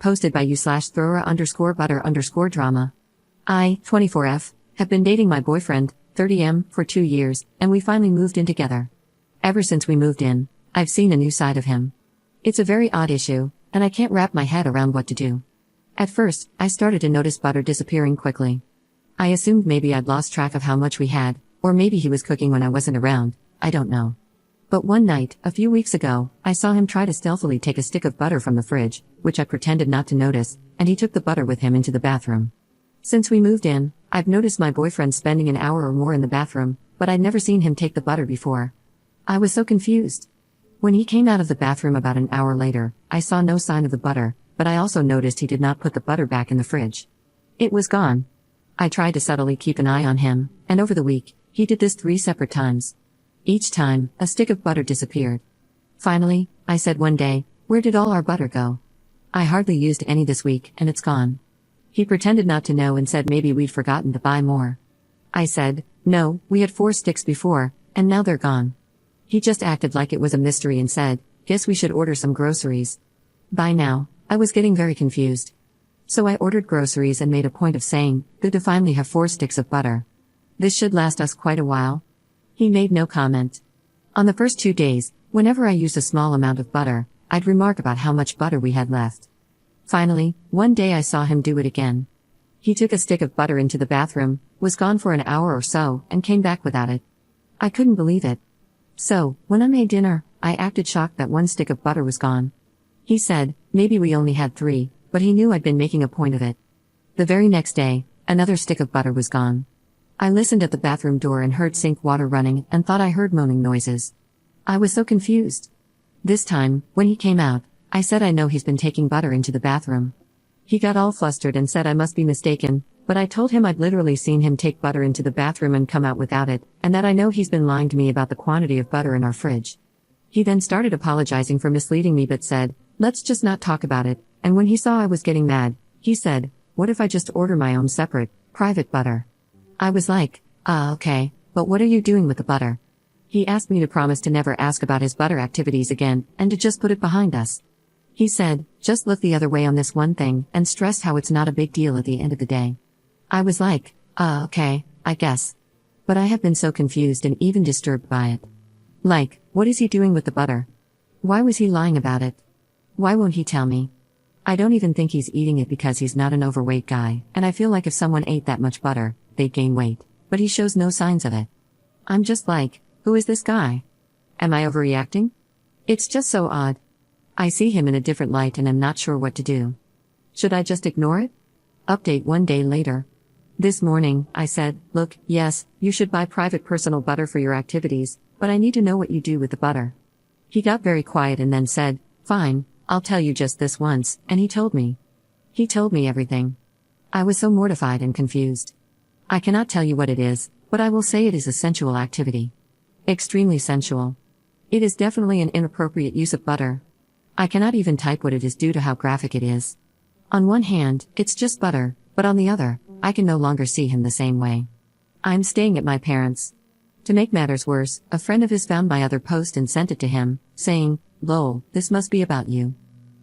Posted by you/Thrower_butter_drama. I, 24F, have been dating my boyfriend, 30M, for 2 years, and we finally moved in together. Ever since we moved in, I've seen a new side of him. It's a very odd issue, and I can't wrap my head around what to do. At first, I started to notice butter disappearing quickly. I assumed maybe I'd lost track of how much we had, or maybe he was cooking when I wasn't around, I don't know. But one night, a few weeks ago, I saw him try to stealthily take a stick of butter from the fridge, which I pretended not to notice, and he took the butter with him into the bathroom. Since we moved in, I've noticed my boyfriend spending an hour or more in the bathroom, but I'd never seen him take the butter before. I was so confused. When he came out of the bathroom about an hour later, I saw no sign of the butter, but I also noticed he did not put the butter back in the fridge. It was gone. I tried to subtly keep an eye on him, and over the week, he did this 3 separate times. Each time, a stick of butter disappeared. Finally, I said one day, "Where did all our butter go? I hardly used any this week, and it's gone." He pretended not to know and said maybe we'd forgotten to buy more. I said, "No, we had 4 sticks before, and now they're gone." He just acted like it was a mystery and said, "Guess we should order some groceries." By now, I was getting very confused. So I ordered groceries and made a point of saying, "Good to finally have 4 sticks of butter. This should last us quite a while." He made no comment. On the first 2 days, whenever I used a small amount of butter, I'd remark about how much butter we had left. Finally, one day I saw him do it again. He took a stick of butter into the bathroom, was gone for an hour or so, and came back without it. I couldn't believe it. So, when I made dinner, I acted shocked that 1 stick of butter was gone. He said, maybe we only had 3, but he knew I'd been making a point of it. The very next day, another stick of butter was gone. I listened at the bathroom door and heard sink water running and thought I heard moaning noises. I was so confused. This time, when he came out, I said I know he's been taking butter into the bathroom. He got all flustered and said I must be mistaken, but I told him I'd literally seen him take butter into the bathroom and come out without it, and that I know he's been lying to me about the quantity of butter in our fridge. He then started apologizing for misleading me but said, "Let's just not talk about it," and when he saw I was getting mad, he said, "What if I just order my own separate, private butter?" I was like, okay, but what are you doing with the butter? He asked me to promise to never ask about his butter activities again, and to just put it behind us. He said, just look the other way on this one thing, and stressed how it's not a big deal at the end of the day. I was like, okay, I guess. But I have been so confused and even disturbed by it. Like, what is he doing with the butter? Why was he lying about it? Why won't he tell me? I don't even think he's eating it because he's not an overweight guy, and I feel like if someone ate that much butter, they'd gain weight, but he shows no signs of it. I'm just like, who is this guy? Am I overreacting? It's just so odd. I see him in a different light and am not sure what to do. Should I just ignore it? Update 1 day later. This morning, I said, look, yes, you should buy private personal butter for your activities, but I need to know what you do with the butter. He got very quiet and then said, fine, I'll tell you just this once, and he told me. He told me everything. I was so mortified and confused. I cannot tell you what it is, but I will say it is a sensual activity. Extremely sensual. It is definitely an inappropriate use of butter. I cannot even type what it is due to how graphic it is. On one hand, it's just butter, but on the other, I can no longer see him the same way. I'm staying at my parents'. To make matters worse, a friend of his found my other post and sent it to him, saying, lol, this must be about you.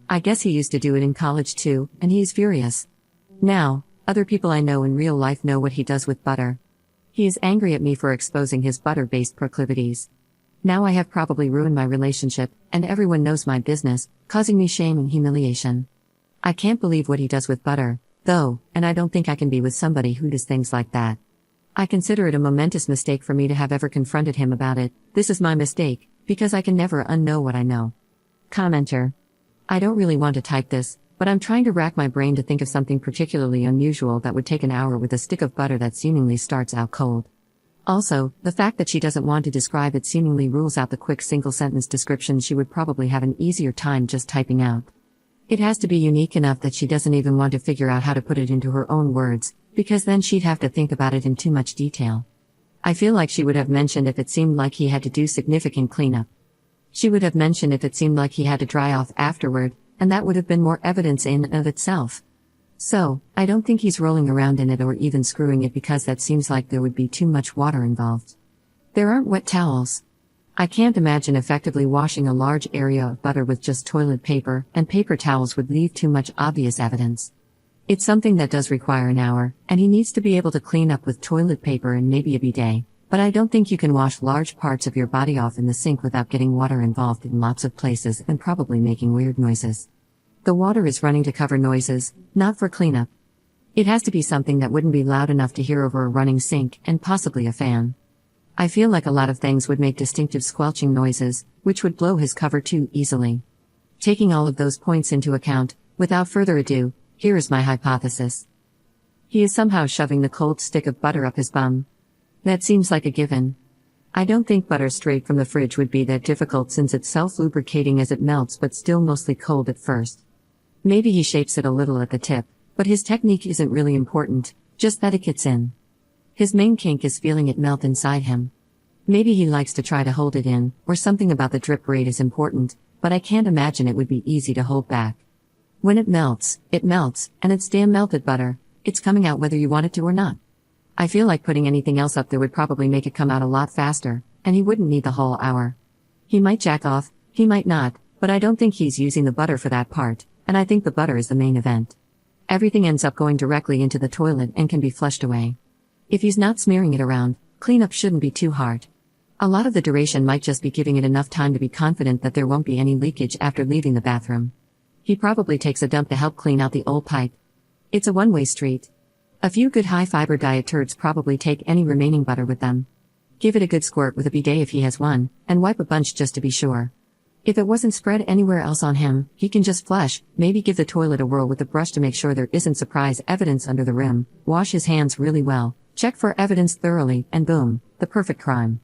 I guess he used to do it in college too, and he is furious. Now, other people I know in real life know what he does with butter. He is angry at me for exposing his butter-based proclivities. Now I have probably ruined my relationship, and everyone knows my business, causing me shame and humiliation. I can't believe what he does with butter, though, and I don't think I can be with somebody who does things like that. I consider it a momentous mistake for me to have ever confronted him about it. This is my mistake, because I can never unknow what I know. Commenter. I don't really want to type this, but I'm trying to rack my brain to think of something particularly unusual that would take an hour with a stick of butter that seemingly starts out cold. Also, the fact that she doesn't want to describe it seemingly rules out the quick single-sentence description she would probably have an easier time just typing out. It has to be unique enough that she doesn't even want to figure out how to put it into her own words, because then she'd have to think about it in too much detail. I feel like she would have mentioned if it seemed like he had to do significant cleanup. She would have mentioned if it seemed like he had to dry off afterward, and that would have been more evidence in and of itself. So, I don't think he's rolling around in it or even screwing it because that seems like there would be too much water involved. There aren't wet towels. I can't imagine effectively washing a large area of butter with just toilet paper, and paper towels would leave too much obvious evidence. It's something that does require an hour, and he needs to be able to clean up with toilet paper and maybe a bidet, but I don't think you can wash large parts of your body off in the sink without getting water involved in lots of places and probably making weird noises. The water is running to cover noises, not for cleanup. It has to be something that wouldn't be loud enough to hear over a running sink, and possibly a fan. I feel like a lot of things would make distinctive squelching noises, which would blow his cover too easily. Taking all of those points into account, without further ado, here is my hypothesis. He is somehow shoving the cold stick of butter up his bum. That seems like a given. I don't think butter straight from the fridge would be that difficult since it's self-lubricating as it melts but still mostly cold at first. Maybe he shapes it a little at the tip, but his technique isn't really important, just that it gets in. His main kink is feeling it melt inside him. Maybe he likes to try to hold it in, or something about the drip rate is important, but I can't imagine it would be easy to hold back. When it melts, and it's damn melted butter, it's coming out whether you want it to or not. I feel like putting anything else up there would probably make it come out a lot faster, and he wouldn't need the whole hour. He might jack off, he might not, but I don't think he's using the butter for that part, and I think the butter is the main event. Everything ends up going directly into the toilet and can be flushed away. If he's not smearing it around, cleanup shouldn't be too hard. A lot of the duration might just be giving it enough time to be confident that there won't be any leakage after leaving the bathroom. He probably takes a dump to help clean out the old pipe. It's a one-way street. A few good high-fiber diet turds probably take any remaining butter with them. Give it a good squirt with a bidet if he has one, and wipe a bunch just to be sure. If it wasn't spread anywhere else on him, he can just flush, maybe give the toilet a whirl with the brush to make sure there isn't surprise evidence under the rim, wash his hands really well, check for evidence thoroughly, and boom, the perfect crime.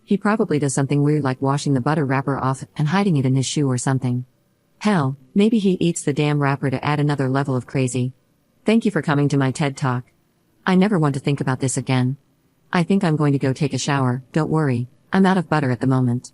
He probably does something weird like washing the butter wrapper off and hiding it in his shoe or something. Hell, maybe he eats the damn wrapper to add another level of crazy. Thank you for coming to my TED Talk. I never want to think about this again. I think I'm going to go take a shower, don't worry, I'm out of butter at the moment.